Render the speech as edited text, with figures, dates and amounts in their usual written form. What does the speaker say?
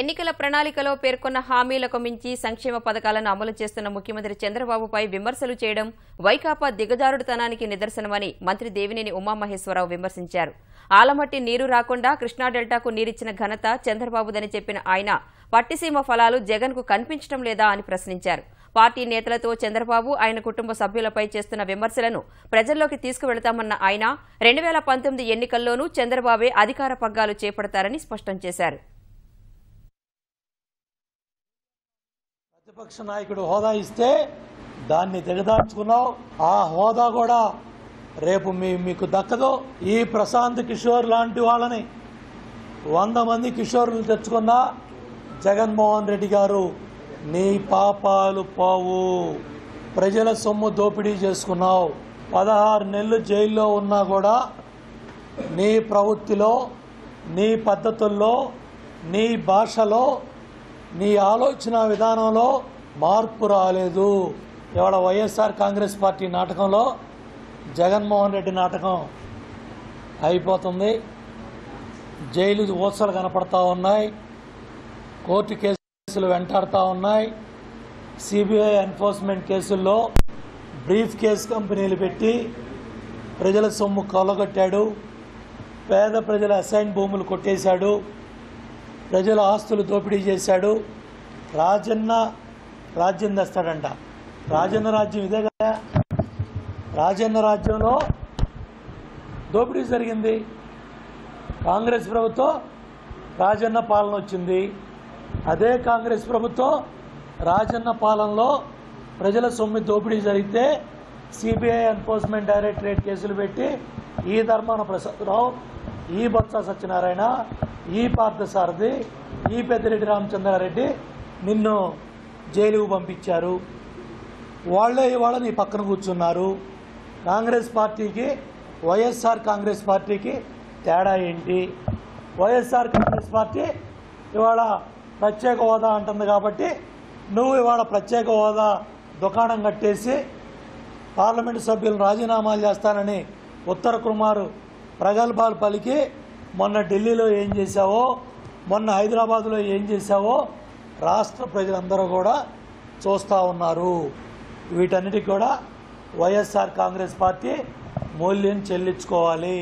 ఎన్నికల ప్రణాళికలో పేర్కొన్న హామీలకు మించి సంక్షేమ పథకాలను అమలు చేస్తున్న ముఖ్యమంత్రి చంద్రబాబుపై విమర్శలు చేయడం వైకాపా దిగజారుడుతనానికి నిదర్శనమని మంత్రి దేవినేని ఉమామహేశ్వరరావు విమర్శించారు. ఆలమట్టి నీరు రాకుండా కృష్ణా డెల్టాకు నీరిచ్చిన ఘనత చంద్రబాబుదని చెప్పిన ఆయన పట్టిసీమ ఫలాలు జగన్కు కనిపించడం లేదా అని ప్రశ్నించారు. పార్టీ నేతలతో చంద్రబాబు ఆయన కుటుంబ సభ్యులపై చేస్తున్న విమర్శలను ప్రజల్లోకి తీసుకువెళతామన్న ఆయన 2019 ఎన్నికల్లోనూ చంద్రబాబే అధికార పగ్గాలు చేపడతారని స్పష్టం చేశారు. ప్రతిపక్ష నాయకుడు హోదా ఇస్తే దాన్ని దిగదార్చుకున్నావు. ఆ హోదా కూడా రేపు మీకు దక్కదు. ఈ ప్రశాంత్ కిషోర్ లాంటి వాళ్ళని 100 మంది కిషోర్లు తెచ్చుకున్నా జగన్మోహన్ రెడ్డి గారు నీ పాపాలు పోవు. ప్రజల సొమ్ము దోపిడీ చేసుకున్నావు. 16 నెలలు జైల్లో ఉన్నా కూడా నీ ప్రవృత్తిలో, నీ పద్ధతుల్లో, నీ భాషలో, నీ ఆలోచన విధానంలో మార్పు రాలేదు. ఇవాళ వైఎస్ఆర్ కాంగ్రెస్ పార్టీ నాటకంలో జగన్మోహన్ రెడ్డి నాటకం అయిపోతుంది. జైలు ఊసలు కనపడతా ఉన్నాయి, కోర్టు కేసులు వెంటాడుతూ ఉన్నాయి. సిబిఐ ఎన్ఫోర్స్మెంట్ కేసుల్లో బ్రీఫ్ కేసు కంపెనీలు పెట్టి ప్రజల సొమ్ము కొల్లగొట్టాడు. పేద ప్రజల అసైన్ భూములు కొట్టేశాడు. ప్రజల ఆస్తులు దోపిడీ చేశాడు. రాజ్యం తెస్తాడంట. రాజన్న రాజ్యం ఇదే కదా. రాజన్న రాజ్యంలో దోపిడీ జరిగింది. కాంగ్రెస్ ప్రభుత్వం రాజన్న పాలన వచ్చింది. అదే కాంగ్రెస్ ప్రభుత్వం రాజన్న పాలనలో ప్రజల సొమ్ము దోపిడీ జరిగితే సిబిఐ ఎన్ఫోర్స్మెంట్ డైరెక్టరేట్ కేసులు పెట్టి ఈ ధర్మాన ప్రసాదరావు, ఈ బొత్స సత్యనారాయణ, ఈ పార్థసారథి, ఈ పెద్దిరెడ్డి రామచంద్రారెడ్డి నిన్ను జైలుకు పంపించారు. వాళ్లే ఇవాళ నీ పక్కన కూర్చున్నారు. కాంగ్రెస్ పార్టీకి, వైఎస్ఆర్ కాంగ్రెస్ పార్టీకి తేడా ఏంటి? వైఎస్ఆర్ కాంగ్రెస్ పార్టీ ఇవాళ ప్రత్యేక హోదా అంటుంది కాబట్టి నువ్వు ఇవాళ ప్రత్యేక హోదా దుకాణం కట్టేసి పార్లమెంటు సభ్యులను రాజీనామాలు చేస్తానని ఉత్తర కుమారు ప్రగల్భాలు పలికి మొన్న ఢిల్లీలో ఏం చేశావో, మొన్న హైదరాబాద్లో ఏం చేశావో రాష్ట్ర ప్రజలందరూ కూడా చూస్తూ ఉన్నారు. వీటన్నిటికి కూడా వైఎస్ఆర్ కాంగ్రెస్ పార్టీ మూల్యం చెల్లించుకోవాలి.